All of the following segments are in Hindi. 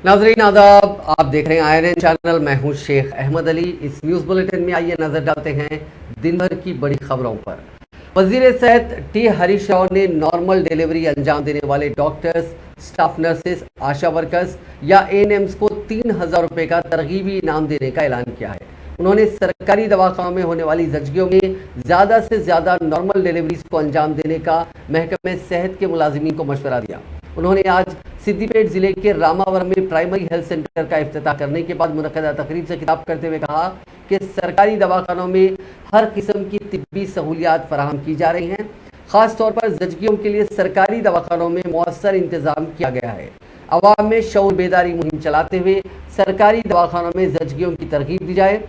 नाजरीन आदाब, आप देख रहे हैं INN चैनल। मैं हूं शेख अहमद अली। इस न्यूज़ बुलेटिन में आइए नजर डालते हैं दिन भर की बड़ी खबरों पर। वजीर सेहत टी हरीश राव ने नॉर्मल डिलीवरी अंजाम देने वाले डॉक्टर्स, स्टाफ नर्सेस, आशा वर्कर्स या ANMs को 3,000 रुपये का तरगीबी इनाम देने का ऐलान किया है। उन्होंने सरकारी दवाखानों में होने वाली जचगियों में ज़्यादा से ज़्यादा नॉर्मल डिलीवरीज को अंजाम देने का महकमे सेहत के मुलाजिमीन को मशवरा दिया। उन्होंने आज सिद्दीपेट जिले के रामावरम में प्राइमरी हेल्थ सेंटर का इफ्तिताह करने के बाद मुनक्कदा तकरीब से खिताब करते हुए कहा कि सरकारी दवाखानों में हर किस्म की तिब्बी सहूलियात फराहम की जा रही हैं। खास तौर पर जचगियों के लिए सरकारी दवाखानों में मौसर इंतजाम किया गया है। अवाम में शऊर बेदारी मुहिम चलाते हुए सरकारी दवाखानों में जचगियों की तरगीब दी जाए।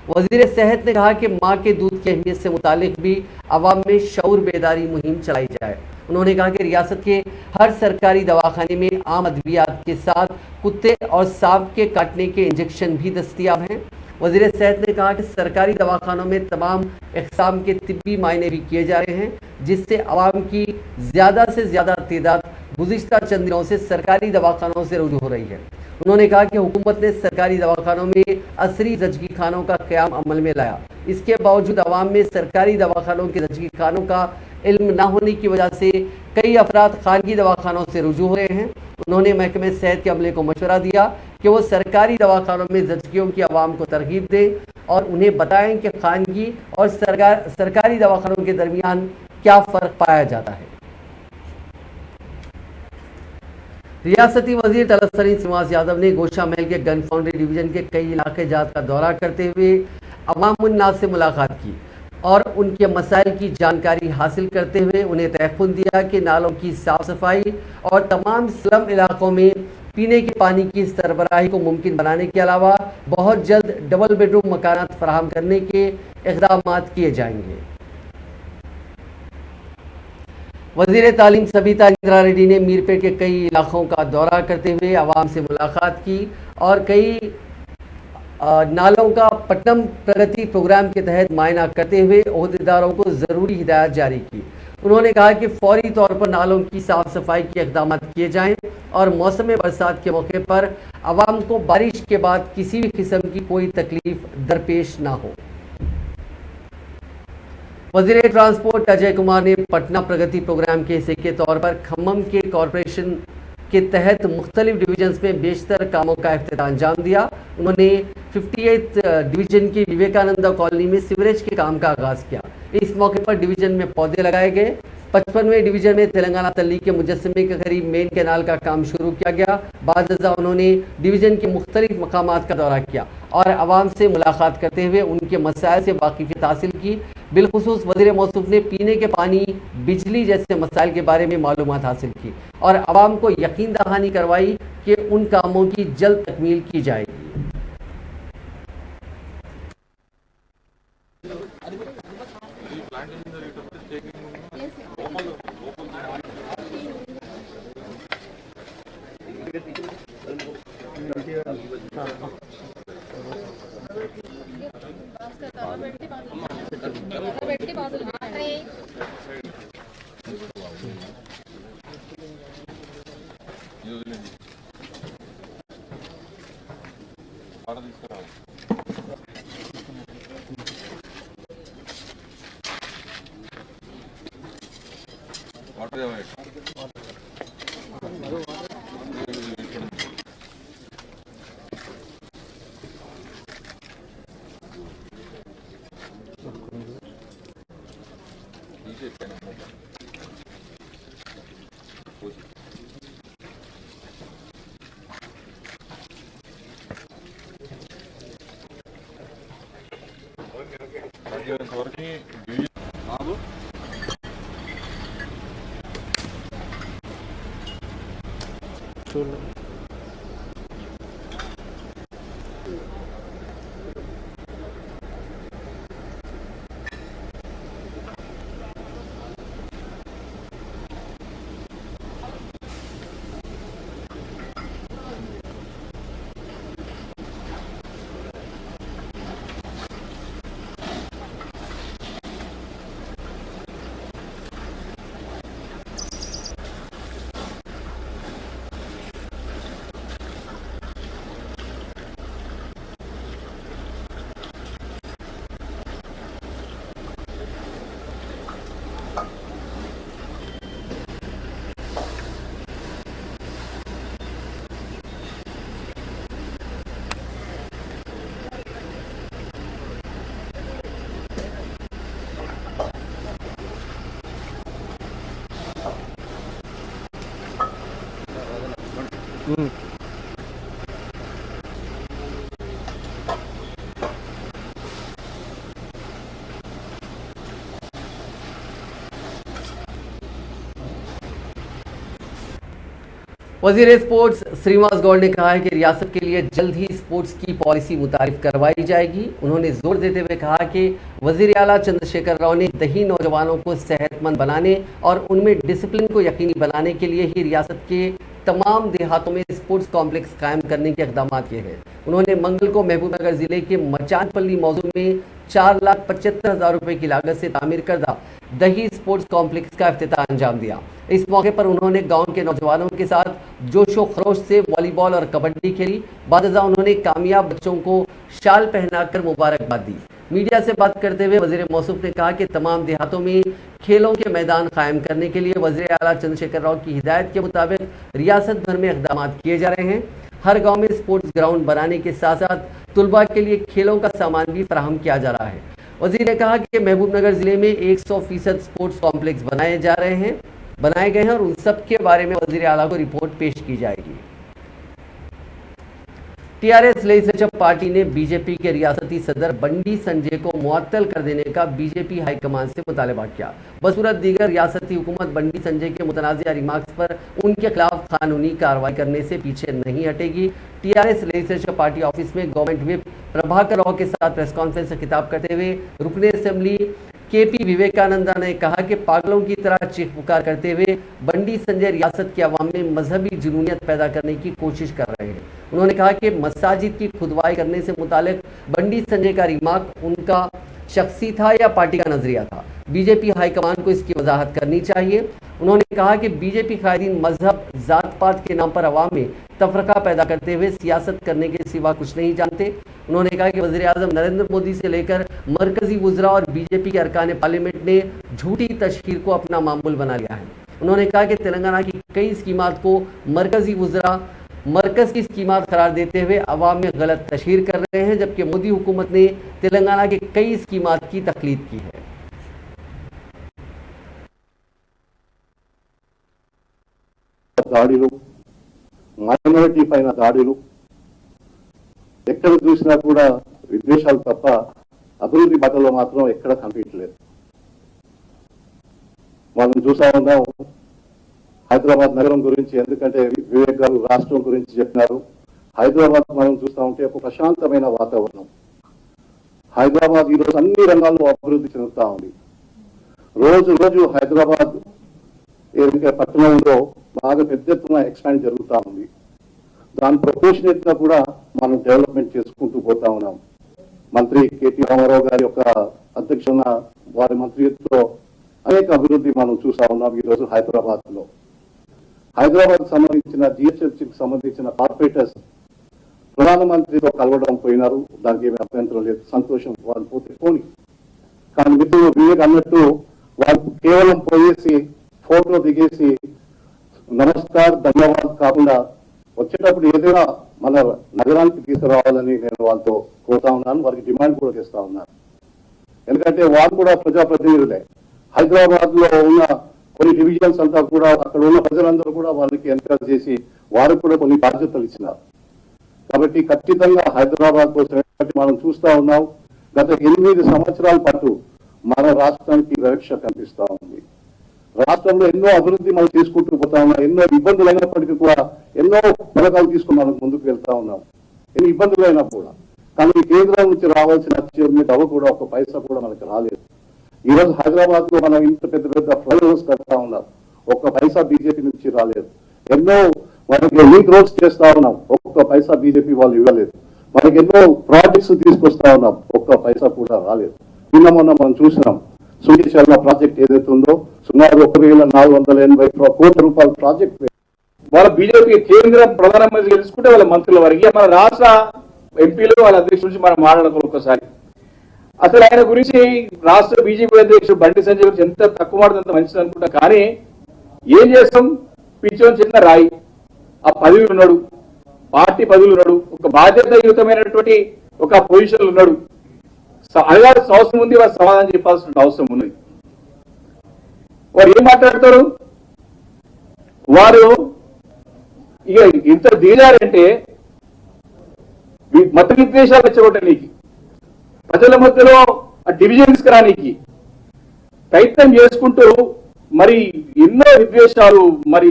वजीर सेहत ने कहा कि माँ के दूध की अहमियत से मुतालिक भी अवाम में शऊर बेदारी मुहिम चलाई जाए। उन्होंने कहा कि रियासत के हर सरकारी दवाखाने में आम अद्वियात के साथ कुत्ते और सांप के काटने के इंजेक्शन भी दस्तियाब हैं। वजीर सेहत ने कहा कि सरकारी दवाखानों में तमाम इक़साम के तिब्बी मायने भी किए जा रहे हैं, जिससे अवाम की ज़्यादा से ज़्यादा तादाद गुज़िश्ता चंद दिनों से सरकारी दवाखानों से रुजू हो रही है। उन्होंने कहा कि हुकूमत ने सरकारी दवाखानों में असरी जचगी खानों का क़याम अमल में लाया। इसके बावजूद अवाम में सरकारी दवाखानों के जचगी खानों का इल्म न होने की वजह से कई अफराद खानगी दवाखानों से रुजू हो रहे हैं। उन्होंने महकमे सेहत के अमले को मशवरा दिया कि वो सरकारी दवाखानों में जचगियों की अवाम को तरगीब दें और उन्हें बताएं कि खानगी और सरकारी दवाखानों के दरमियान क्या फ़र्क पाया जाता है। रियासती वजीर तलतसनी श्रीनिवास यादव ने गोशा महल के गन फाउंड्री डिवीजन के कई इलाके जात का दौरा करते हुए अवामुन्नास से मुलाकात की और उनके मसाइल की जानकारी हासिल करते हुए उन्हें तयक़ुन दिया कि नालों की साफ़ सफाई और तमाम स्लम इलाकों में पीने के पानी की सरबराही को मुमकिन बनाने के अलावा बहुत जल्द डबल बेडरूम मकानात फराहम करने के इक़दामात किए जाएंगे। वज़ीर तालीम सबीता इंदिरा रेड्डी ने मीरपेट के कई इलाकों का दौरा करते हुए आवाम से मुलाकात की और कई नालों का पट्टनम प्रगति प्रोग्राम के तहत मायना करते हुए ओहदेदारों को ज़रूरी हिदायत जारी की। उन्होंने कहा कि फौरी तौर पर नालों की साफ़ सफाई के इक़दाम किए जाएँ और मौसम बरसात के मौके पर आवाम को बारिश के बाद किसी भी किस्म की कोई तकलीफ दरपेश ना हो। वज़ीर ट्रांसपोर्ट अजय कुमार ने पटना प्रगति प्रोग्राम के हिस्से के तौर पर खम्मम के कॉरपोरेशन के तहत मुख्तलिफ डिवीजन्स में बेशतर कामों का इफ्तिताह अंजाम दिया। उन्होंने 58 डिवीजन की विवेकानंदा कॉलोनी में सीवरेज के काम का आगाज़ किया। इस मौके पर डिवीजन में पौधे लगाए गए। 55वें डिवीजन में तेलंगाना तल्ली के मुजस्समे के करीब मेन कैनाल का काम शुरू किया गया। बाद उन्होंने डिवीजन के मुख्तलिफ मकामात का दौरा किया और आवाम से मुलाकात करते हुए उनके मसाइल से वाकिफियत हासिल की। बिलखुसूस वज़ीर मौसूफ ने पीने के पानी, बिजली जैसे मसाइल के बारे में मालूमात हासिल की और आवाम को यकीन दहानी करवाई कि उन कामों की जल्द तकमील की जाएगी। वजीर स्पोर्ट्स श्रीनिवास गौड़ ने कहा है कि रियासत के लिए जल्द ही स्पोर्ट्स की पॉलिसी मुतारिफ करवाई जाएगी। उन्होंने जोर देते हुए कहा कि वजीर आला चंद्रशेखर राव ने दही नौजवानों को सेहतमंद बनाने और उनमें डिसिप्लिन को यकीनी बनाने के लिए ही रियासत के तमाम देहातों में स्पोर्ट्स कॉम्प्लेक्स कायम करने के इकदाम किए हैं। उन्होंने मंगल को महबूबनगर जिले के मचानपल्ली मौजू में 4,75,000 रुपए की लागत से तामीर करदा दही स्पोर्ट्स कॉम्प्लेक्स का इफ्तिताह अंजाम दिया। इस मौके पर उन्होंने गांव के नौजवानों के साथ जोशो खरोश से वॉलीबॉल और कबड्डी खेली। बादजा उन्होंने कामयाब बच्चों को शाल पहनाकर मुबारकबाद दी। मीडिया से बात करते हुए वजीर मौसूफ ने कहा कि तमाम देहातों में खेलों के मैदान कायम करने के लिए वजीर आला चंद्रशेखर राव की हिदायत के मुताबिक रियासत भर में इकदाम किए जा रहे हैं। हर गांव में स्पोर्ट्स ग्राउंड बनाने के साथ साथ तुलबा के लिए खेलों का सामान भी फराहम किया जा रहा है। वजीर ने कहा कि महबूबनगर जिले में 100% स्पोर्ट्स कॉम्प्लेक्स बनाए गए हैं और उन सब के बारे में वजीर आला को रिपोर्ट पेश की जाएगी। टीआरएस लेजिस्लेचर पार्टी ने बीजेपी के रियासती सदर बंडी संजय को मुअत्तल कर देने का बीजेपी हाईकमान से मुतालबा किया। बसूरत दीगर रियासती हुकूमत बंडी संजय के मुतनाज़िया रिमार्क्स पर उनके खिलाफ कानूनी कार्रवाई करने से पीछे नहीं हटेगी। टीआरएस लेजिस्लेचर पार्टी ऑफिस में गवर्नमेंट व्हिप प्रभाकर राव के साथ प्रेस कॉन्फ्रेंस से खिताब करते हुए रुकने असेंबली केपी विवेकानंदा ने कहा कि पागलों की तरह चीख पुकार करते हुए बंडी संजय रियासत के अवाम में मजहबी जुनूनियत पैदा करने की कोशिश कर रहे हैं। उन्होंने कहा कि मसाजिद की खुदवाई करने से मुतालिक बंडी संजय का रिमार्क उनका शख्सी था या पार्टी का नजरिया था। बीजेपी हाईकमान को इसकी वजाहत करनी चाहिए। उन्होंने कहा कि बीजेपी कायदीन मजहब जात पात के नाम पर अवाम में तफरका पैदा करते हुए सियासत करने के सिवा कुछ नहीं जानते। उन्होंने कहा कि वज़ीर आज़म नरेंद्र मोदी से लेकर मरकजी वज़रा और बीजेपी के अरकान पार्लियामेंट ने झूठी तशहीर को अपना मामूल बना लिया है। उन्होंने कहा कि तेलंगाना की कई स्कीमात को मरकजी वज़रा मरकज़ की स्कीमात करार देते हुए अवाम में गलत तशहीर कर रहे हैं, जबकि मोदी हुकूमत ने तेलंगाना के कई स्कीमात की तकलीद की है। దాడులు, మైనారిటీ పైన దాడులు, ఎక్కడ చూసినా కూడా విద్వేషాలు తప్ప అభివృద్ధి బాటలో మాత్రం ఎక్కడ కనిపించలేదు. మనం చూసా ఉన్నాం హైదరాబాద్ నగరం గురించి, ఎందుకంటే వివేక్ గారు రాష్ట్రం గురించి చెప్పినారు. హైదరాబాద్ మనం చూస్తా ఉంటే ఒక ప్రశాంతమైన వాతావరణం. హైదరాబాద్ ఈరోజు అన్ని రంగాల్లో అభివృద్ధి చెందుతా ఉంది. రోజు రోజు హైదరాబాద్ ఏదైతే పట్టణంలో బాగా పెద్ద ఎత్తున ఎక్స్పాండ్ జరుగుతూ ఉంది. దాని ప్రపోర్షనేట్ గా కూడా మనం డెవలప్మెంట్ చేసుకుంటూ పోతా ఉన్నాం. మంత్రి కేటీ రామారావు గారి యొక్క అధ్యక్షన వారి మంత్రిత్వంలో అనేక అభివృద్ధి మనం చూస్తా ఉన్నాం. ఈరోజు హైదరాబాద్ లో హైదరాబాద్ సంబంధించిన జిహెచ్ఎంసీకి సంబంధించిన కార్పొరేటర్స్ ప్రధానమంత్రితో కలవడం పోయినారు. దానికి ఏమి అభ్యంతరం లేదు, సంతోషం, వాళ్ళు పోతే పోని. కానీ మిత్రులు వివేక్ అన్నట్టు వాళ్ళు కేవలం పోయేసి ఫోటో దిగేసి నమస్కార్ ధన్యవాద్ కాకుండా వచ్చేటప్పుడు ఏదైనా మన నగరానికి తీసుకురావాలని నేను వాళ్ళతో కోరుతా ఉన్నాను. వారికి డిమాండ్ కూడా చేస్తా ఉన్నాను. ఎందుకంటే వాళ్ళు కూడా ప్రజాప్రతినిధులే. హైదరాబాద్ లో ఉన్న కొన్ని డివిజన్స్ అంతా కూడా అక్కడ ఉన్న ప్రజలందరూ కూడా వాళ్ళకి ఎంకరేజ్ చేసి వారికి కూడా కొన్ని బాధ్యతలు ఇచ్చినారు. కాబట్టి ఖచ్చితంగా హైదరాబాద్ కోసం మనం చూస్తా ఉన్నాం. గత 8 సంవత్సరాల పాటు మన రాష్ట్రానికి వివక్ష కనిపిస్తా ఉంది. రాష్ట్రంలో ఎన్నో అభివృద్ధి మనం తీసుకుంటూ పోతా ఉన్నాం. ఎన్నో ఇబ్బందులు అయినప్పటికీ కూడా ఎన్నో పథకాలు తీసుకుని మనం ముందుకు వెళ్తా ఉన్నాం. ఎన్ని ఇబ్బందులు అయినా కూడా, కానీ కేంద్రం నుంచి రావాల్సిన అవి కూడా ఒక పైసా కూడా మనకు రాలేదు. ఈ రోజు హైదరాబాద్ లో మనం ఇంత పెద్ద పెద్ద ఫ్లైఓవర్స్ కడతా ఉన్నాం, ఒక్క పైసా బీజేపీ నుంచి రాలేదు. ఎన్నో మనకి లింక్ రోడ్స్ చేస్తా ఉన్నాం, ఒక్క పైసా బీజేపీ వాళ్ళు ఇవ్వలేదు. మనకి ఎన్నో ప్రాజెక్ట్స్ తీసుకొస్తా ఉన్నాం, ఒక్క పైసా కూడా రాలేదు. నిన్న మొన్న మనం చూసినాం సునీల్ ప్రాజెక్ట్ ఏదైతే ఉందో సుమారు 1,480 కోట్ల రూపాయల ప్రాజెక్ట్. వాళ్ళ బీజేపీ కేంద్ర ప్రధానమంత్రి తెలుసుకుంటే వాళ్ళ మంత్రుల వరకు మన రాష్ట్ర ఎంపీలు వాళ్ళ అధ్యక్షుల నుంచి మనం మాట్లాడుకోవాలి ఒక్కసారి. అసలు ఆయన గురించి రాష్ట్ర బీజేపీ అధ్యక్షుడు బండి సంజయ్ గురించి ఎంత తక్కువ మాట్లాడితే మంచిది అనుకుంటా. కానీ ఏం చేస్తాం, పిచ్చోని చిన్న రాయి. ఆ పదవి ఉన్నాడు, పార్టీ పదవులు ఉన్నాడు, ఒక బాధ్యతాయుతమైనటువంటి ఒక పొజిషన్ ఉన్నాడు. అడగాల్సిన అవసరం ఉంది, వారు సమాధానం చెప్పాల్సిన అవసరం ఉన్నది. వారు ఏం మాట్లాడతారు, వారు ఇక ఇంత దిగారంటే మత విద్వేషాలు రెచ్చగొట్టడానికి, ప్రజల మధ్యలో డివిజన్స్ రానికి ప్రయత్నం చేసుకుంటూ మరి ఎన్నో విద్వేషాలు, మరి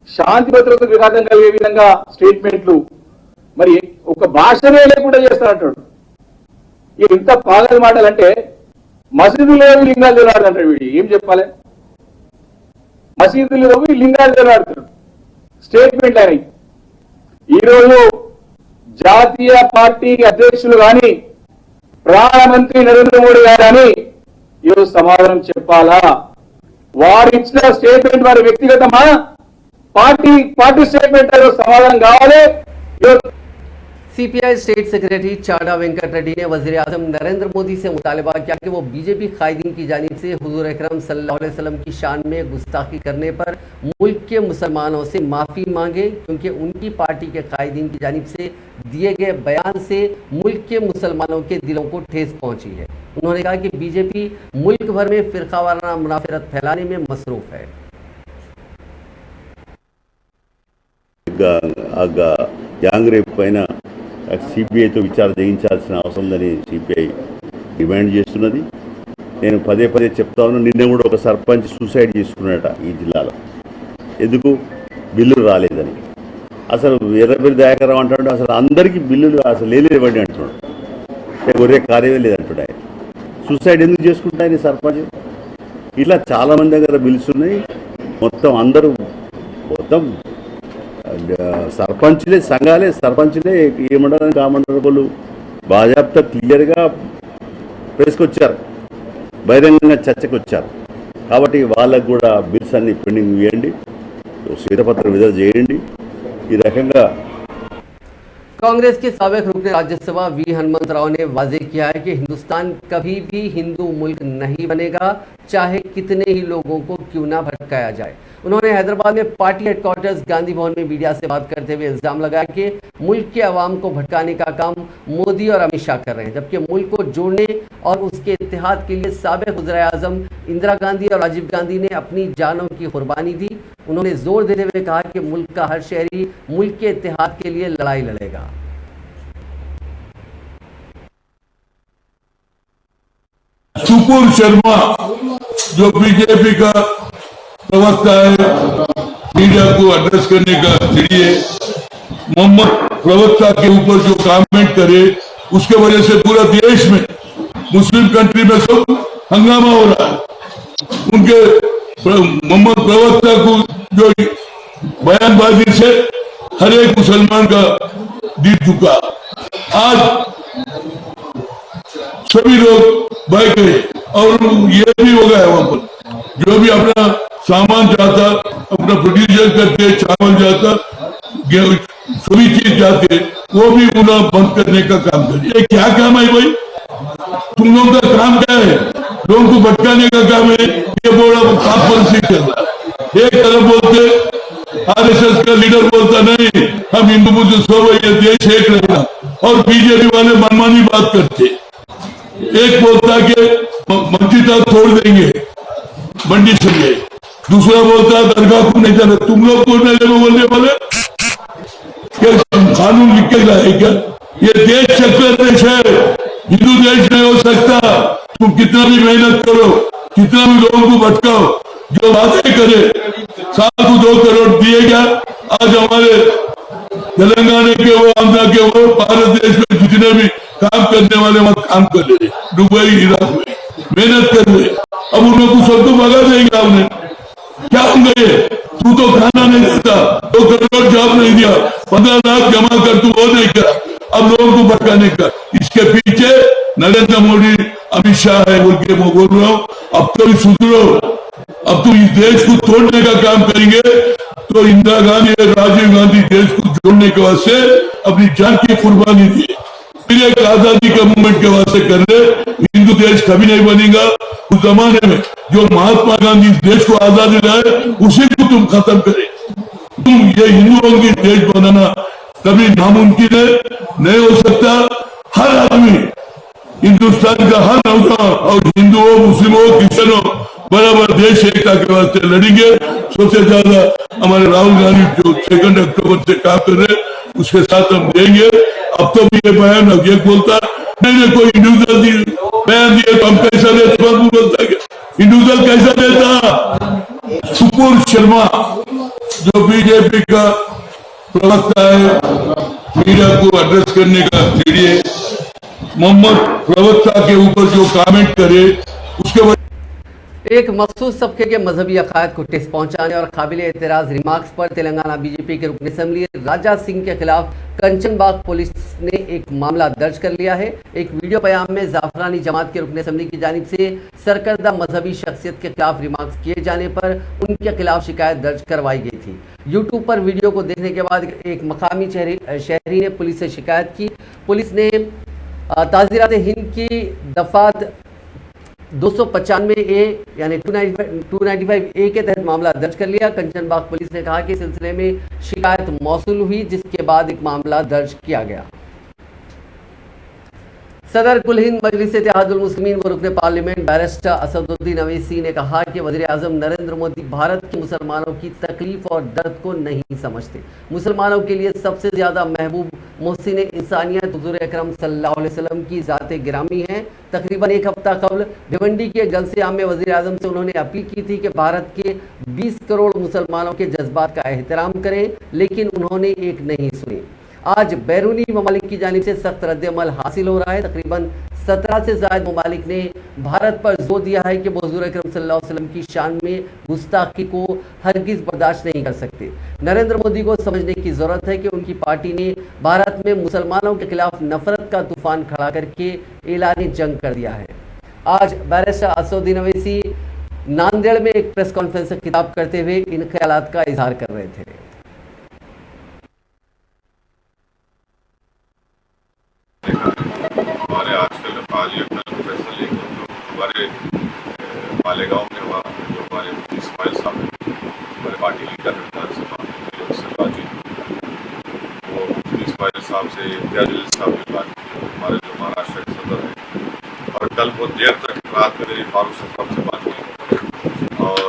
శాంతి భద్రతకు విఘాతం కలిగే విధంగా స్టేట్మెంట్లు, మరి ఒక భాషనే లేకుండా చేస్తారంటాడు. ఇంత పాగల మాటలు అంటే మసీదులో లింగాలు తెలాడుతుంటాడు. వీడు ఏం చెప్పాలి? మసీదులో లింగాలు తెలాడుతాడు స్టేట్మెంట్ అయినాయి. ఈరోజు జాతీయ పార్టీ అధ్యక్షులు కానీ ప్రధానమంత్రి నరేంద్ర మోడీ గారు కానీ ఈరోజు సమాధానం చెప్పాలా? వారు ఇచ్చిన స్టేట్మెంట్ వారి వ్యక్తిగతమా, పార్టీ స్టేట్మెంట్ సమాధానం కావాలి. CPI state secretary Chada Venkat Reddy ने वजीर आजम नरेंद्र मोदी से मुतालबा किया कि वो बीजेपी कायदीन की जानिब से हुजूर अकरम सल्लल्लाहु अलैहि वसल्लम की शान में गुस्ताखी करने पर मुल्क के मुसलमानों से माफ़ी मांगे, क्योंकि उनकी पार्टी के कायदीन की जानिब से दिए गए बयान से मुल्क के मुसलमानों के दिलों को ठेस पहुंची है। उन्होंने कहा कि बीजेपी मुल्क भर में फिरकावाराना मुनाफिरत फैलाने में मसरूफ है। గ్యాంగ్ రేప్ పైన సిబిఐతో విచారణ చేయించాల్సిన అవసరం ఉందని సిపిఐ డిమాండ్ చేస్తున్నది. నేను పదే పదే చెప్తా ఉన్నా. నిన్న కూడా ఒక సర్పంచ్ సూసైడ్ చేసుకున్నట ఈ జిల్లాలో. ఎందుకు? బిల్లులు రాలేదని. అసలు ఎర్రబెల్లి దయాకరం అంటాడు, అసలు అందరికీ బిల్లులు అసలు లేనివ్వండి అంటున్నాడు. ఒరే కార్యమే లేదంటున్నాడు ఆయన. సూసైడ్ ఎందుకు చేసుకుంటాయని సర్పంచ్? ఇలా చాలామంది దగ్గర బిల్స్ ఉన్నాయి. మొత్తం అందరూ మొత్తం సర్పంచ్లే సంఘాలే సర్పంచ్లే ఏమంటారు కామంటారు వాళ్ళు బాజాబ్తా క్లియర్గా ప్రెస్కి వచ్చారు, బహిరంగంగా చర్చకు వచ్చారు. కాబట్టి వాళ్ళకు కూడా బిల్స్ అన్ని పెండింగ్ ఇవ్వండి, శ్వేతపత్రం విడుదల చేయండి. ఈ రకంగా कांग्रेस के साबिक रुकन राज्यसभा वी हनुमंत राव ने वाजे किया है कि हिंदुस्तान कभी भी हिंदू मुल्क नहीं बनेगा, चाहे कितने ही लोगों को क्यों ना भटकाया जाए। उन्होंने हैदराबाद में पार्टी हेडक्वार्टर्स गांधी भवन में मीडिया से बात करते हुए इल्जाम लगाया कि मुल्क के अवाम को भटकाने का काम मोदी और अमित शाह कर रहे हैं, जबकि मुल्क को जोड़ने और उसके इत्तेहाद के लिए साबिक वज़ीर आज़म इंदिरा गांधी और राजीव गांधी ने अपनी जानों की कुर्बानी दी। उन्होंने जोर देते हुए कहा कि मुल्क का हर शहरी मुल्क के इत्तेहाद के लिए लड़ाई लड़ेगा। सुपुर शर्मा जो बीजेपी का प्रवक्ता है, मीडिया को एड्रेस करने का लिए मोहम्मद प्रवक्ता के ऊपर जो कमेंट करे, उसके वजह से पूरा देश में मुस्लिम कंट्री में सब हंगामा हो रहा है। उनके मोहम्मद प्रवक्ता को जो बयानबाजी से हर एक मुसलमान का दिल झुका। आज सभी लोग भाई गए और ये भी हो गया वहां पर जो भी अपना सामान जाता, अपना प्रोड्यूसर करते, चावल जाता, सभी चीज जाते, वो भी उन्हें बंद करने का काम करे। ये क्या काम है भाई? तुम लोगों का काम क्या है? लोगों को भटकाने का काम है। ये बोला पाप पॉलिसी चल रहा है। एक तरफ बोलते आरएसएस का लीडर बोलता नहीं हम हिंदू मुस्लिम सब ये देश एक रहेगा, और बीजेपी वाले मनमानी बात करते। एक बोलता कि मस्जिद तोड़ देंगे बंडी संजय, दूसरा बोलता दरगाह को नहीं जाना। तुम लोग तोड़ने लगे बोलने वाले? क्या कानून लिख के लाए क्या? ये देश सेक्युलर देश है, हिंदू देश नहीं हो सकता। तुम कितना भी मेहनत करो, कितना भी लोगों को भटकाओ, जो वादे करे, साल को 2 करोड़ दिए क्या? आज हमारे तेलंगाना के वो, आंध्रा के वो, भारत देश में जितने भी काम करने वाले वहां काम कर रहे, दुबई इराक में मेहनत कर रहे। अब उन लोगों को सबको भगा देंगे। आपने क्या होंगे? तू तो खाना नहीं देता, 2 करोड़ जॉब नहीं दिया, 15 लाख जमा कर, तू वो नहीं करा। अब लोगों को भटकाने का, इसके पीछे नरेंद्र मोदी अमित शाह है बोल के मैं बोल रहा हूँ। अब तो सुधरो, अब तो इस देश को तोड़ने का काम करेंगे तो इंदिरा गांधी और राजीव गांधी देश को जोड़ने के वास्ते अपनी जान की कुर्बानी दी, फिर एक आजादी का मूवमेंट के वास्ते कर रहे। हिंदू देश कभी नहीं बनेगा। उस जमाने में जो महात्मा गांधी इस देश को आजादी लाए, उसी को तुम खत्म करे। तुम ये हिंदुओं की देश बनाना कभी नामुमकिन है, नहीं हो सकता। हर आदमी हिंदुस्तान का हर नौजवान और हिंदू हो, मुस्लिम हो, क्रिश्चियन हो, बराबर देश एकता के वास्ते लड़ेंगे। सबसे ज्यादा हमारे राहुल गांधी जो 2 अक्टूबर से काम कर रहे हैं उसके साथ हम देंगे। अब तो भी ये बयान ये बोलता नहीं कोई इंडिविजुअल बयान दिए तो हम कैसा देशपाल बोलता है, इंडिविजुअल कैसा देता। सुपुर शर्मा जो बीजेपी का प्रवक्ता है, मीडिया को एड्रेस करने का लिए मोहम्मद प्रवक्ता के ऊपर जो कमेंट करे उसके एक मखसूस तबके के मजहबी अकायद को ठेस पहुंचाने और काबिल एतराज रिमार्क्स पर तेलंगाना बीजेपी के रुकन असम्बली राजा सिंह के खिलाफ कंचनबाग पुलिस ने एक मामला दर्ज कर लिया है। एक वीडियो बयान में जाफरानी जमात के रुकन असम्बली की जानिब से सरकर्दा मजहबी शख्सियत के खिलाफ रिमार्क्स किए जाने पर उनके खिलाफ शिकायत दर्ज करवाई गई थी। यूट्यूब पर वीडियो को देखने के बाद एक मकामी शहरी ने पुलिस से शिकायत की। पुलिस ने ताज़ीरात हिंद की दफात 295A यानी 295A के तहत मामला दर्ज कर लिया। कंचनबाग पुलिस ने कहा कि सिलसिले में शिकायत मौसूल हुई, जिसके बाद एक मामला दर्ज किया गया। सदर कुल हिंद मजलिस इत्तेहादुल मुस्लिमीन व रुकन पार्लियामेंट बैरिस्टर असदुद्दीन अवैसी ने कहा कि वज़ीर आज़म नरेंद्र मोदी भारत के मुसलमानों की तकलीफ और दर्द को नहीं समझते। मुसलमानों के लिए सबसे ज़्यादा महबूब मोहसिन इंसानियत हुज़ूर अकरम सल्लल्लाहु अलैहि वसल्लम की ज़ाते गिरामी है। तकरीबन एक हफ्ता कबल भिवंडी के जलसे आम में वज़ीर आज़म से उन्होंने अपील की थी कि भारत के 20 करोड़ मुसलमानों के जज्बात का एहतराम करें, लेकिन उन्होंने एक नहीं सुनी। आज बैरूनी ममालिक की जानिब से सख्त रद्द-ए-अमल हासिल हो रहा है। तकरीबन 17 से ज़ायद ममालिक ने भारत पर जोर दिया है कि वो हुज़ूर अकरम सल्लल्लाहु अलैहि वसल्लम की शान में गुस्ताखी को हरगिज़ बर्दाश्त नहीं कर सकते। नरेंद्र मोदी को समझने की ज़रूरत है कि उनकी पार्टी ने भारत में मुसलमानों के खिलाफ नफरत का तूफान खड़ा करके ऐलान जंग कर दिया है। आज बैरिस्टर असदुद्दीन अवैसी नांदेड़ में एक प्रेस कॉन्फ्रेंस से खिताब करते हुए इन ख्यालात का इजहार कर रहे थे। हमारे आजकल पार्लियामेंट का फैसला लेकर हमारे मालेगांव में हुआ, जो हमारे इस्माइल साहब हमारे पार्टी लीडर विधानसभा उससे बात की, वो इस्माइल साहब से इम्तियाज साहब की बात की, हमारे जो महाराष्ट्र के सदर हैं। और कल बहुत देर तक रात में मेरी फारूक साहब से बात की और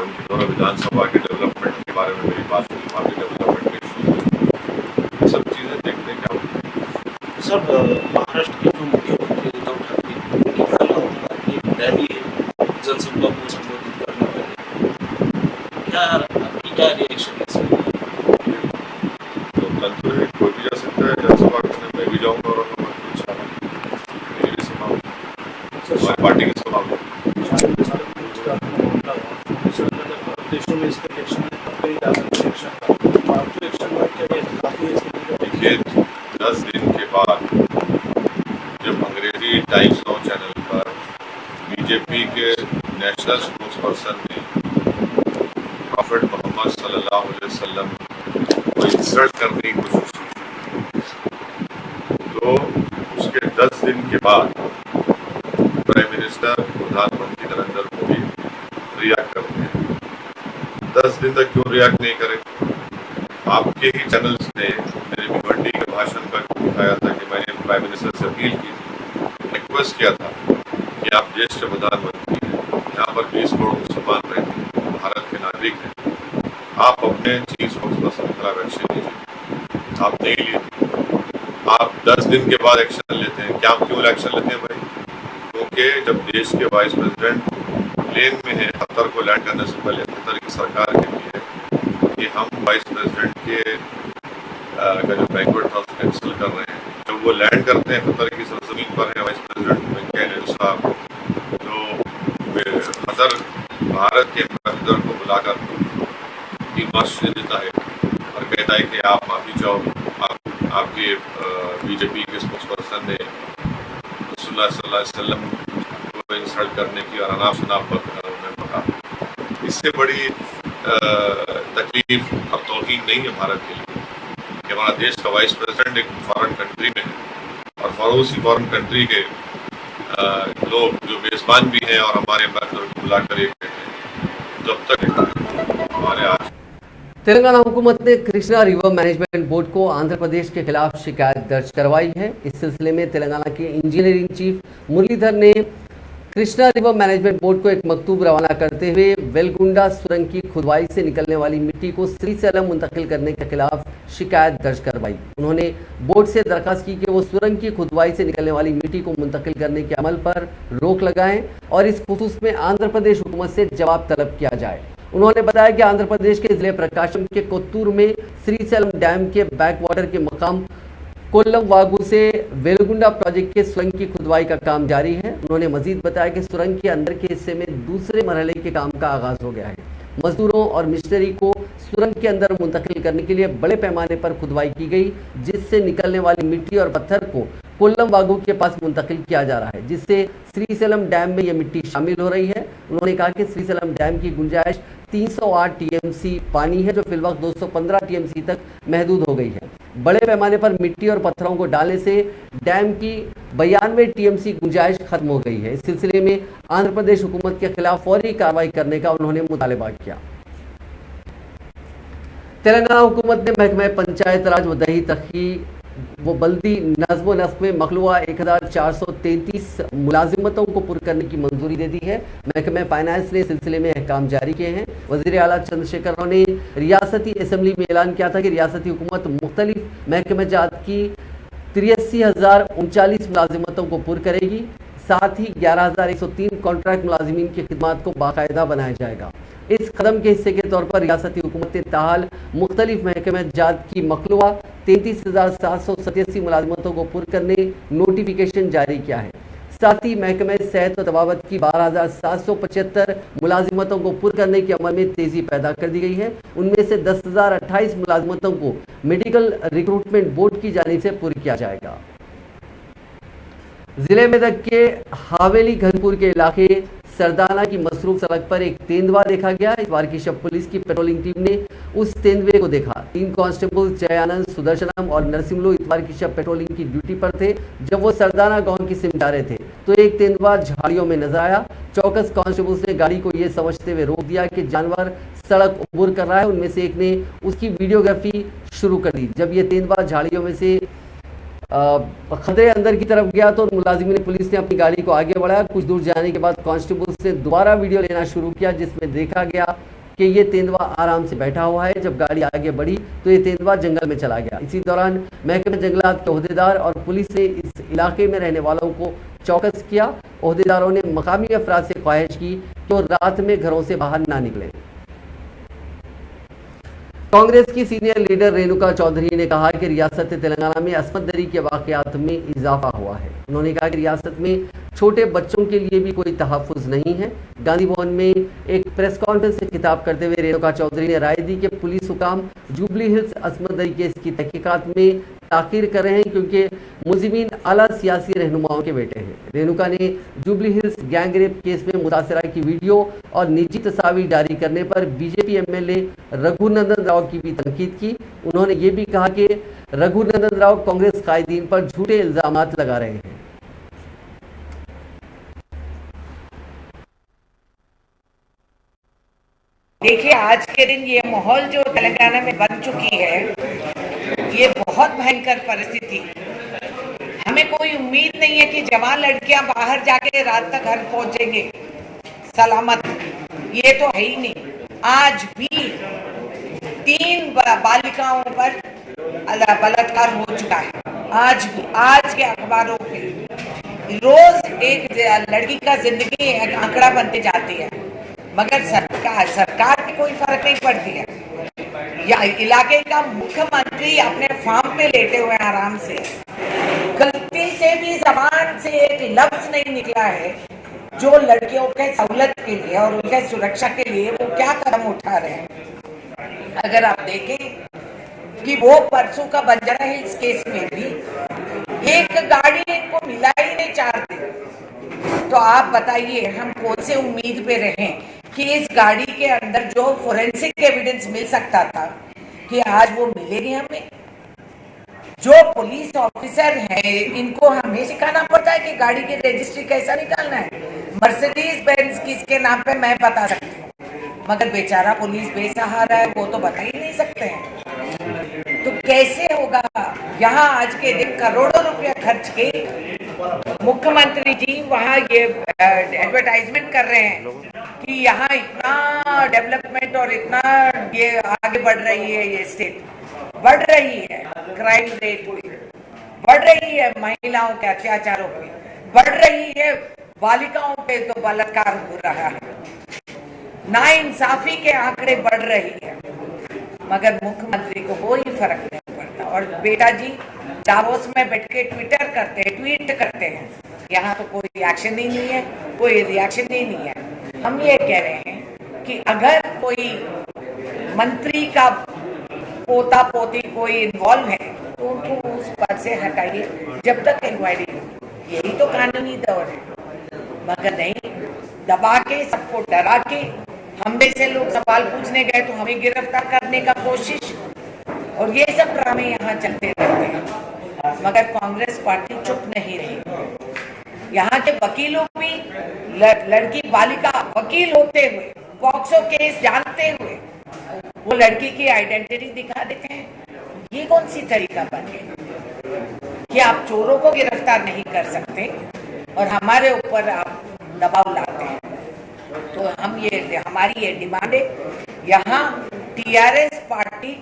उनकी दोनों विधानसभा के डेवलपमेंट के बारे में मेरी बात हुई, वहाँ के डेवलपमेंट के इशू, सब चीज़ें देखने का। सर, महाराष्ट्र के जो मुख्यमंत्री उद्धव ठाकरे उनकी कल एक रैली है जनसभा को संबोधित करने वाले, क्या रिएक्शन है इसमें? तो कल तो कोई भी जा सकता है जनसभा करने, मैं भी जाऊँगा और मेरी भी सभा हमारी पार्टी की सभा होगी। देशों में इसका इलेक्शन है, तब कई राजनीतिक देखिए 10 दिन के बाद जब अंग्रेजी टाइम्स नाउ चैनल पर बीजेपी के नेशनल स्पोक्स पर्सन ने प्रॉफेट मोहम्मद सल्लल्लाहु अलैहि वसल्लम को इंसल्ट करने की कोशिश की, तो उसके 10 दिन के बाद प्राइम मिनिस्टर प्रधानमंत्री नरेंद्र मोदी रिएक्ट करते हैं। 10 दिन तक क्यों रिएक्ट नहीं करे? आपके ही चैनल्स ने मेरे भिवंडी के भाषण का दिखाया था कि मैंने प्राइम मिनिस्टर से अपील की थी, रिक्वेस्ट किया था कि आप देश के प्रधानमंत्री हैं, यहाँ पर 20 करोड़ मुसलमान रहते हैं, भारत के नागरिक हैं, आप अपने चीफ स्पोक्स पर्सन के खिलाफ एक्शन लीजिए। आप नहीं लिए, आप 10 दिन के बाद एक्शन लेते हैं। क्या आप क्यों एक्शन लेते हैं भाई? क्योंकि जब देश के वाइस प्रेसिडेंट प्लेन में है, कतर को लैंड करने से पहले कतर की सरकार के लिए कि हम वाइस प्रेसिडेंट के का जो बैंक्वेट हाउस कैंसिल कर रहे हैं, जब वो लैंड करते हैं कतर की सरजमीन पर है वाइस प्रेसिडेंट वेंकैया नायडू साहब, तो कतर भारत के एम्बेसडर को बुलाकर डिमांड देता है और कहता है कि आप माफ़ी चाहो, आपके बीजेपी के स्पोक्स पर्सन ने रसूलुल्लाह सल्लल्लाहु अलैहि वसल्लम को इंसल्ट करने की और अनाप शनाप पर उन्होंने कहा। इससे बड़ी तकलीफ और तौहीन नहीं है भारत के लिए कि हमारा देश का वाइस प्रेसिडेंट एक फॉरेन कंट्री में है और उसी फॉरेन कंट्री के लोग जो मेज़बान भी हैं और हमारे एम्बेसडर को बुलाकर ये कहते हैं जब तक हमारे आज। तेलंगाना हुकूमत ने कृष्णा रिवर मैनेजमेंट बोर्ड को आंध्र प्रदेश के खिलाफ शिकायत दर्ज करवाई है। इस सिलसिले में तेलंगाना के इंजीनियरिंग चीफ मुरलीधर ने कृष्णा रिवर मैनेजमेंट बोर्ड को एक मकतूब रवाना करते हुए वेलगुंडा सुरंग की खुदवाई से निकलने वाली मिट्टी को श्रीशैलम मुंतकिल करने के खिलाफ शिकायत दर्ज करवाई। उन्होंने बोर्ड से दरखास्त की कि वो सुरंग की खुदवाई से निकलने वाली मिट्टी को मुंतकिल करने के अमल पर रोक लगाएं और इस खुसूस में आंध्र प्रदेश हुकूमत से जवाब तलब किया जाए। उन्होंने बताया कि आंध्र प्रदेश के जिले प्रकाशम के कोत्तूर में श्रीशैलम डैम के बैक वाटर के मकाम कोल्लम वागू से वेलगुंडा प्रोजेक्ट के सुरंग की खुदवाई का काम जारी है। उन्होंने मजीद बताया कि सुरंग के अंदर के हिस्से में दूसरे मरहले के काम का आगाज हो गया है। मजदूरों और मिस्त्री को सुरंग के अंदर मुंतकिल करने के लिए बड़े पैमाने पर खुदवाई की गई, जिससे निकलने वाली मिट्टी और पत्थर को कोल्लम वागू के पास मुंतकिल किया जा रहा है, जिससे श्रीशैलम डैम में यह मिट्टी शामिल हो रही है। उन्होंने कहा कि श्रीशैलम डैम की गुंजाइश 308 टीएमसी पानी है, जो फिलवक्त 215 टीएमसी तक महदूद हो गई है। बड़े पैमाने पर मिट्टी और पत्थरों को डालने से डैम की 92 टीएमसी गुंजाइश खत्म हो गई है। इस सिलसिले में आंध्र प्रदेश हुकूमत के खिलाफ फौरी कार्रवाई करने का उन्होंने मुतालबा किया। तेलंगाना हुकूमत ने महकमा पंचायत राज व दही तखी वो बल्दी नज़्म व नस्क में मखलूआ 1433 मुलाजिमतों को पुर करने की मंजूरी दे दी है। महकमा फाइनेंस ने इस सिलसिले में अहकाम जारी किए हैं। वज़ीर आला चंद्रशेखर राव ने रियासती असम्बली में ऐलान किया था कि रियासती हुकूमत मुख्तलिफ महकमा जात की 83,039 मुलाजिमतों को पुर करेगी। साथ ही 11,103 कॉन्ट्रैक्ट मुलाजिमीन की खिदमात को बाकायदा बनाया जाएगा। इस कदम के हिस्से के तौर पर रियासती हुकूमत ने ताहाल मुख्तलिफ महकमा जात की मखलूआ 33,787 मुलाजमतों को पुर करने नोटिफिकेशन जारी किया है। साथ ही महकमा सेहत व तबावत की 12,775 मुलाजिमतों को पुर करने के अमल में तेजी पैदा कर दी गई है। उनमें से 10,028 मुलाजिमतों को मेडिकल रिक्रूटमेंट बोर्ड की जानिब से पुर किया जाएगा। जिले मेदक के हावेली घनपुर के इलाके सरदाना की मसरूफ सड़क पर एक तेंदुआ देखा गया। इस बार की शब पुलिस की पेट्रोलिंग टीम ने उस तेंदुए को देखा। 3 कांस्टेबल जयानंद, सुदर्शनम और नरसिम्हलू इतवार की शब पेट्रोलिंग की ड्यूटी पर थे। जब वो सरदाना गांव की सिम जा रहे थे तो एक तेंदुआ झाड़ियों में नजर आया। चौकस कांस्टेबल्स ने गाड़ी को ये समझते हुए रोक दिया कि जानवर सड़क अबूर कर रहा है। उनमें से एक ने उसकी वीडियोग्राफी शुरू कर दी। जब ये तेंदुआ झाड़ियों में से खतरे अंदर की तरफ गया तो मुलाजिमीन पुलिस ने अपनी गाड़ी को आगे बढ़ाया। कुछ दूर जाने के बाद कांस्टेबल्स ने दोबारा वीडियो लेना शुरू किया, जिसमें देखा गया कि ये तेंदुआ आराम से बैठा हुआ है। जब गाड़ी आगे बढ़ी तो ये तेंदुआ जंगल में चला गया। इसी दौरान महकमे जंगलात के ओहदेदार और पुलिस ने इस इलाके में रहने वालों को चौकस किया। ओहदेदारों ने मकामी अफराद से ख्वाहिश की कि वो रात में घरों से बाहर ना निकले। कांग्रेस की सीनियर लीडर रेणुका चौधरी ने कहा कि रियासत तेलंगाना में अस्मत दरी के वाकयात में इजाफा हुआ है। उन्होंने कहा कि रियासत में छोटे बच्चों के लिए भी कोई तहफ़्फ़ुज़ नहीं है। गांधी भवन में एक प्रेस कॉन्फ्रेंस से खिताब करते हुए रेणुका चौधरी ने राय दी कि पुलिस हुकाम जुबली हिल्स अस्मत दरी केस की तहकीकात में ताख़ीर कर रहे हैं, क्योंकि मुलजिमीन आला सियासी रहनुमाओं के बेटे हैं। रेणुका ने jubilee hills gang rape case में मुतासरा की वीडियो और निजी तस्वीर जारी करने पर बीजेपी एमएलए रघुनंदन राव की भी तनकीद की। उन्होंने ये भी कहा कि रघुनंदन राव कांग्रेस कायदीन पर झूठे इल्जामात लगा रहे हैं। देखिए, आज के दिन ये माहौल जो तेलंगाना में बन चुकी है, ये बहुत भयंकर परिस्थिति। हमें कोई उम्मीद नहीं है कि जवान लड़कियां बाहर जाके रात तक घर पहुंचेंगे सलामत, ये तो है ही नहीं। आज भी 3 बालिकाओं पर बलात्कार हो चुका है। आज भी, आज के अखबारों पे रोज एक लड़की का जिंदगी एक आंकड़ा बनते जाती है, मगर सरकार की कोई फर्क नहीं पड़ती है। या इलाके का मुख्यमंत्री अपने फार्म पे लेटे हुए आराम से, गलती से भी जबान से एक लफ्ज नहीं निकला है जो लड़कियों के सहूलत के लिए और उनके सुरक्षा के लिए वो क्या कदम उठा रहे हैं। अगर आप देखें कि वो परसों का बंजारा हिल्स केस में भी एक गाड़ी इनको मिला ही नहीं चाहते, तो आप बताइए हम कौन से उम्मीद पे रहें कि इस गाड़ी के अंदर जो फोरेंसिक एविडेंस मिल सकता था कि आज वो मिलेगी हमें। जो पुलिस ऑफिसर हैं इनको हमें सिखाना पड़ता है कि गाड़ी की रजिस्ट्री कैसा निकालना है। मर्सिडीज बेंज किसके नाम पे मैं बता सकती हूँ, मगर बेचारा पुलिस बेसहारा है, वो तो बता ही नहीं सकते हैं। तो कैसे होगा? यहाँ आज के दिन करोड़ों रुपया खर्च के मुख्यमंत्री जी वहाँ ये एडवर्टाइजमेंट कर रहे हैं कि यहाँ इतना डेवलपमेंट और इतना ये आगे बढ़ रही है, ये स्टेट बढ़ रही है, क्राइम रेट बढ़ रही है, महिलाओं के अत्याचारों पे बढ़ रही है, बालिकाओं पे तो बलात्कार हो रहा है, नाइंसाफी के आंकड़े बढ़ रही है, मगर मुख्यमंत्री को कोई फर्क नहीं पड़ता। और बेटा जी दावोस में बैठ के ट्वीट करते हैं, यहाँ तो कोई एक्शन ही नहीं है, कोई रिएक्शन ही नहीं है। हम ये कह रहे हैं कि अगर कोई मंत्री का पोता पोती कोई इन्वॉल्व है तो उनको उस पद से हटाइए जब तक इंक्वायरी हो, यही तो कानूनी दौर है। मगर नहीं, दबा के सबको डरा के हम जैसे लोग सवाल पूछने गए तो हमें गिरफ्तार करने का कोशिश, और ये सब ड्रामे यहाँ चलते रहते हैं, मगर कांग्रेस पार्टी चुप नहीं रही। यहाँ के वकीलों भी लड़की बालिका वकील होते हुए, पॉक्सो केस जानते हुए वो लड़की की आइडेंटिटी दिखा देते हैं। ये कौन सी तरीका बन गई कि आप चोरों को गिरफ्तार नहीं कर सकते और हमारे ऊपर आप दबाव लाते हैं। तो हमारी ये डिमांड है, यहाँ टीआरएस पार्टी,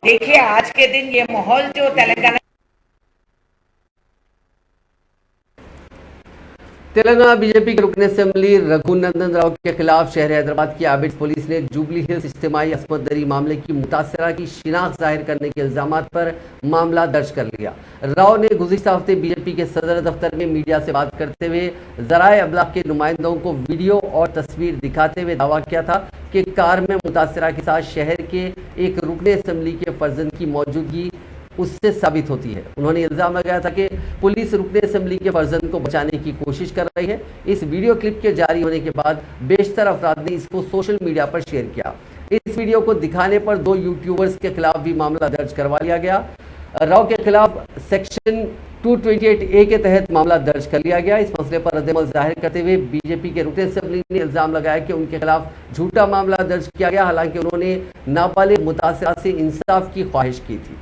देखिए आज के दिन ये माहौल जो तेलंगाना बीजेपी के रुकन असेंबली रघुनंदन राव के खिलाफ शहर हैदराबाद की आबिद पुलिस ने जुबली हिल्स इज्तिमाई अस्मत दरी मामले की मुतासरा की शिनाख्त जाहिर करने के इल्जामात पर मामला दर्ज कर लिया। राव ने गुज़िश्ता हफ्ते बीजेपी के सदर दफ्तर में मीडिया से बात करते हुए ज़राए अबलाग के नुमाइंदों को वीडियो और तस्वीर दिखाते हुए दावा किया था कि कार में मुतासरा के साथ शहर के एक रुकन असेंबली के फर्जंद की मौजूदगी उससे साबित होती है। उन्होंने इल्ज़ाम लगाया था कि पुलिस रुकन असेंबली के फर्जंद को बचाने की कोशिश कर रही है। इस वीडियो क्लिप के जारी होने के बाद बेशतर अफराद ने इसको सोशल मीडिया पर शेयर किया। इस वीडियो को दिखाने पर 2 यूट्यूबर्स के खिलाफ भी मामला दर्ज करवा लिया गया। राव के खिलाफ सेक्शन 228A के तहत मामला दर्ज कर लिया गया। इस मसले पर रद्दमल जाहिर करते हुए बीजेपी के रुकन असेंबली ने इल्ज़ाम लगाया कि उनके खिलाफ झूठा मामला दर्ज किया गया, हालांकि उन्होंने नाबालिग मुतासिरा से इंसाफ की ख्वाहिश की थी।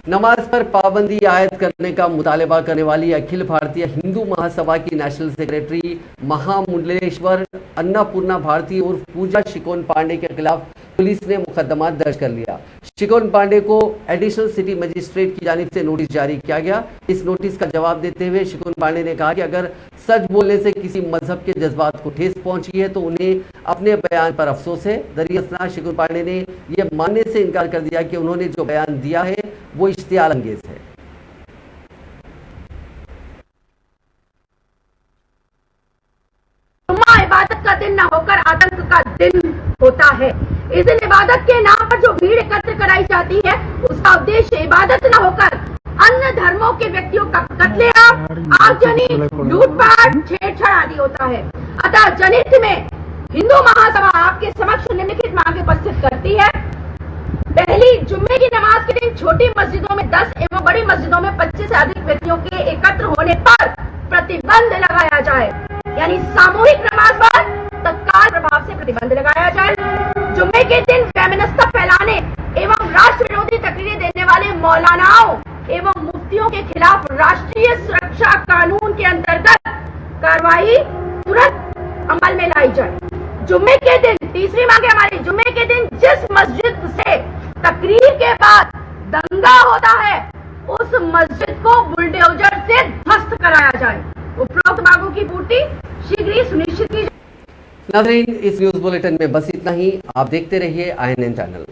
नमाज पर पाबंदी आयद करने का मुतालबा करने वाली अखिल भारतीय हिंदू महासभा की नेशनल सेक्रेटरी महामुंडलेश्वर अन्नापूर्णा भारती उर्फ पूजा शिकोन पांडे के खिलाफ पुलिस ने मुकदमा दर्ज कर लिया। शिकोन पांडे को एडिशनल सिटी मजिस्ट्रेट की जानिब से नोटिस जारी किया गया। इस नोटिस का जवाब देते हुए शिकोन पांडे ने कहा कि अगर सच बोलने से किसी मजहब के जज्बात को ठेस पहुंची है तो उन्हें अपने बयान पर अफसोस है। दरियासना शिकोन पांडे ने यह मानने से इनकार कर दिया कि उन्होंने जो बयान दिया है वो इश्तियाल अंगेज है। इबादत का दिन न होकर आतंक का दिन होता है। इस दिन इबादत के नाम पर जो भीड़ एकत्र कराई जाती है उसका उद्देश्य इबादत न होकर अन्य धर्मों के व्यक्तियों का कत्लेआम, आगजनी, लूटपाट, छेड़छाड़ आदि होता है। अतः जनहित में हिंदू महासभा आपके समक्ष निम्नलिखित मांगे उपस्थित करती है। पहली, जुम्मे की नमाज के दिन छोटी मस्जिदों में 10 एवं बड़ी मस्जिदों में 25 से अधिक व्यक्तियों के एकत्र होने पर प्रतिबंध लगाया जाए, यानी सामूहिक नमाज पर तत्काल प्रभाव से प्रतिबंध लगाया जाए। जुम्मे के दिन फेमिनिस्टता फैलाने एवं राष्ट्र विरोधी तकरीरें देने वाले मौलानाओं एवं मुफ्तियों के खिलाफ राष्ट्रीय सुरक्षा कानून के अंतर्गत कार्रवाई तुरंत अमल में लाई जाए। जुम्मे के दिन, तीसरी मांग है हमारी, जुम्मे के दिन जिस मस्जिद से तकरीर के बाद दंगा होता है उस मस्जिद को बुलडोजर से ध्वस्त कराया जाए। उपरोक्त मांगों की पूर्ति शीघ्र ही सुनिश्चित की जाए। नाज़रीन, इस न्यूज़ बुलेटिन में बस इतना ही। आप देखते रहिए INN चैनल।